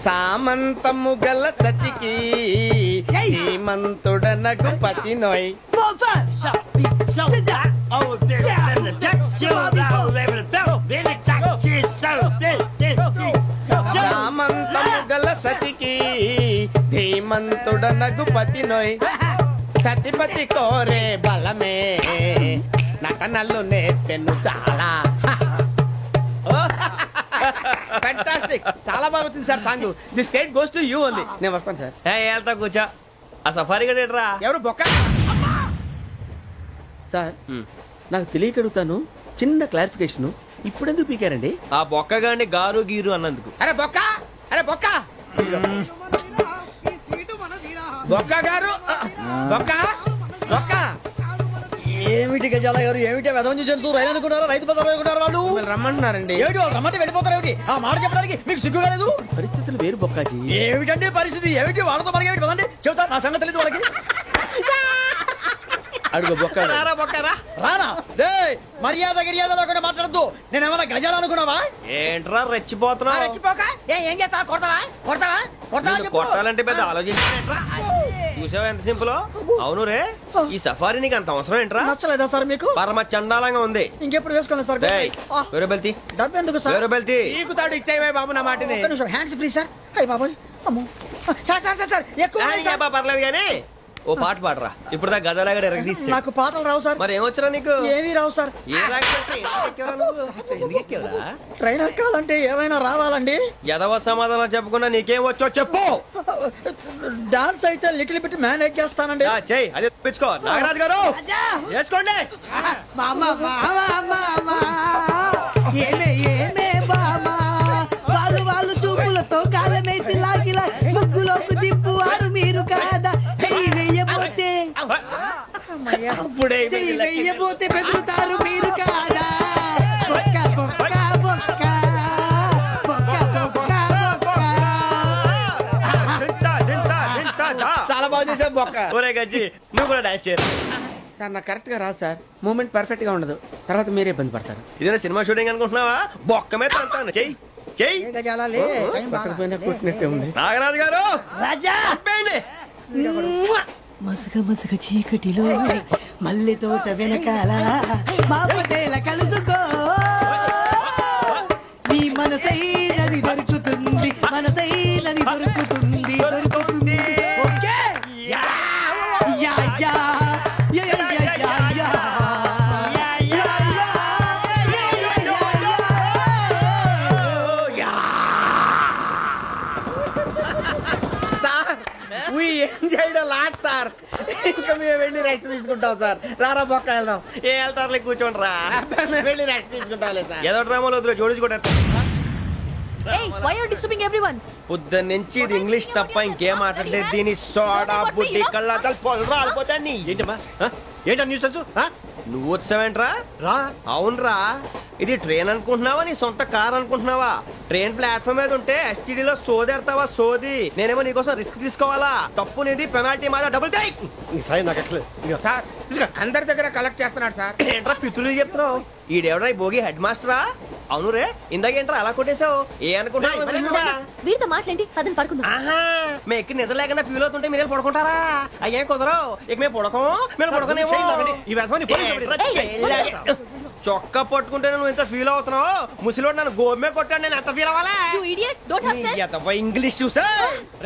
సామంతము గల సతికి హేమంతుడనగు పతి నోయ్. సామంతము గల సతికి ధీమంతుడనగు పతి నోయ్. సతిపతి కోరే బలమే నటనలు నేర్పెను చాలా. ఫ్యాంటాస్టిక్, చాలా బాగా వచ్చింది sir song. The state goes to you only. నేను వస్తాను సార్.
వెళ్తా కూర్చో. ఆ సఫారీ గడేట్రా.
ఎవరు బొక్క సార్? నాకు తెలియక అడుగుతాను, చిన్న క్లారిఫికేషన్. ఇప్పుడెందుకు పీకారండి?
ఆ బొక్కగాండి గారు గీరు అన్నందుకు.
అరే బొక్క, అరే బొక్క, బొక్క గారు, బొక్క బొక్క.
ఏమిటి గజాల గారు, ఏమిటి వెదవం చూసారు? రైలు అనుకున్నారా, రైతు బజార్ అనుకున్నారు వాళ్ళు?
రమ్మంటున్నారండి.
ఏమిటి వాళ్ళు రమ్మంటే వెళ్ళిపోతారు? ఏమిటి ఆ మాట చెప్పడానికి మీకు సిగ్గు కాలేదు?
పరిస్థితులు వేరు బొక్కాజీ.
ఏమిటంటే పరిస్థితి? ఏమిటి వాళ్ళతో మనకి ఏమిటి కదండి? చెబుతా, నా సంగతి తెలియదు వాళ్ళకి.
అడుగు బొక్క.
రానా రే, మర్యాద గిర్యాద లేకుండా మాట్లాడద్దు. నేనేమన్నా గజాలు అనుకున్నావా?
ఏంట్రా రెచ్చిపోతున్నావు?
రెచ్చిపోక ఏం చేస్తావా? కొడతావా కొడతావా కొడతావా?
కొట్టాలంటే పెద్ద ఆలోచించారా? చూసావా ఎంత సింపుల్? అవును రే, ఈ సఫారీ నీకు అంత అవసరం ఏంట్రా?
నచ్చలేదా సార్ మీకు?
పరమ చండాలంగా ఉంది.
ఇంకెప్పుడు వేసుకోండి సార్.
వేరే బెల్తి,
డబ్బు ఎందుకు సార్?
వేరే బెల్తి
నీకు తాడు ఇచ్చేవే బాబు నా మాటని.
Hands free sir. అయ్యి బాబోయ్, అమ్మో సార్ సార్ సార్ సార్ ఎక్కువ
పర్లేదు కానీ ఓ పాట పాడరా. ఇప్పుడు దా గదలాగడ ఎరగదీసి.
నాకు పాటలు రావు సార్.
మరి ఏమొచ్చరా నీకు?
ఏమీ రావు సార్.
ఏ
ట్రైన్ ఎక్కాలంటే ఏమైనా రావాలండి.
ఎదవ సమాధానం చెప్పకుండా నీకేం వచ్చో చెప్పు.
డాన్స్ అయితే లిటిల్ బిట్ మేనేజ్ చేస్తానండి.
చెయ్యి, అదే తెప్పించుకో. నాగరాజు గారు చేసుకోండి.
వాళ్ళు చూపులతో కాలమేసి లాగిలా ముగ్గులోకి తిప్పువారు మీరు కాదా? వెయ్యబోతే బెదురుతారు మీరు కాదా? బొక్క బొక్క బొక్క బొక్క బొక్క బొక్క.
చాలా బాగా చేసావు బొక్క.
ఒరే గజ్జి, నువ్వు కూడా డాన్స్ చేయరు
సార్. నాకు కరెక్ట్ గా రాదు సార్. మూమెంట్ పర్ఫెక్ట్ గా ఉండదు, తర్వాత మీరే ఇబ్బంది పడతారు.
ఇదేనా సినిమా షూటింగ్ అనుకుంటున్నావా? బొక్క మీద అంటాను. చెయ్యి చెయ్యి.
కొట్టినట్టే ఉంది.
నాగరాజు గారు
రాజా మసగ మసగ చీకటిలో మల్లె తోట వెనకాల మా పటేల కలుసుకో. నీ మనసైనది దొరుకుతుంది, మనసైనది దొరుకుతుంది, దొరుకుతుంది. Okay yeah yeah yeah yeah yeah yeah.
Sir ఇంకా మేము వెళ్ళి రెస్ట్ తీసుకుంటాం సార్. రారా బొక్క వెళ్దాం.
ఏ వెళ్తారులే, కూర్చోండి రా.
మేము వెళ్ళి రెస్ట్ తీసుకుంటాంలే సార్.
ఏదో డ్రామాలో వద్దు, జోడించుకుంటా. పొద్దున్న నుంచి ఇది ఇంగ్లీష్ తప్ప ఇంకేం మాట్లాడలేదు. దీని సోడా బుడ్డి కళ్ళ పొలరా అల్పోతాన్ని. ఏంటమ్మా ఏంటా న్యూస్ వచ్చు? నువ్వు వచ్చావేంట్రా? రా. అవునరా, ఇది ట్రైన్ అనుకుంటున్నావా, నీ సొంత కార్ అనుకుంటున్నావా? ట్రైన్ ప్లాట్ఫామ్ మీద ఉంటే ఎస్టీడీలో సోదేడతావా? సోది. నేనేమో నీకోసం రిస్క్ తీసుకోవాలా? తప్పు నీది, పెనాల్టీ మాదా, డబుల్ టై.
సార్ అందరి దగ్గర కలెక్ట్ చేస్తున్నాడు సార్.
ఏంట్రా పితులు చెప్తున్నావు? ఈడెవడ్రా భోగి హెడ్ మాస్టరా? అవును రే, ఇందాకేంట్రా అలా కొట్టేశావు? ఏ అనుకుంటున్నావు?
వీరితో మాట్లాడి అతను పడుకుందాం.
ఆహా, మేము ఎక్కడ నిద్ర లేకుండా ఫీల్ అవుతుంటే మీరు పడుకుంటారా? అయ్యే కుదరవు. ఇక మేము పడకం, మేము పడకనేమో. చొక్కా పట్టుకుంటే నువ్వు ఎంత ఫీల్ అవుతున్నావు? ముసలివాడు నన్ను గోమే కొట్టాడు, నేను ఎంత ఫీల్ అవ్వాలా? ఇంగ్లీష్ చూసా.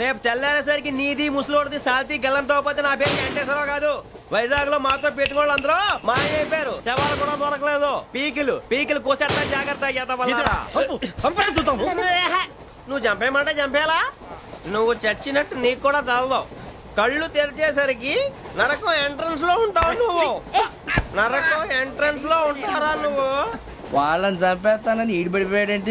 రేపు తెల్లారేసరికి నీది ముసలివాడిది సాల్తీ గల్లంతో పోతే నా పేరు వెంకటేశ్వరరావు కాదు. వైజాగ్ లో మాతో పెట్టుకోళ్ళు అందరూ మాయమైపోయారు. శవాలు కూడా దొరకలేదు. పీకిలు కోసేస్తా, జాగ్రత్త. నువ్వు చంపేయమంటే చంపేలా? నువ్వు చచ్చినట్టు నీకు కూడా తగదు. కళ్ళు తెరిచేసరికి నరకం ఎంట్రన్స్ లో ఉంటావు నువ్వు. నరకం ఎంట్రన్స్ లో ఉంటారా నువ్వు?
వాళ్ళని చంపేస్తానని ఈడిపడిపోయాడేంటి?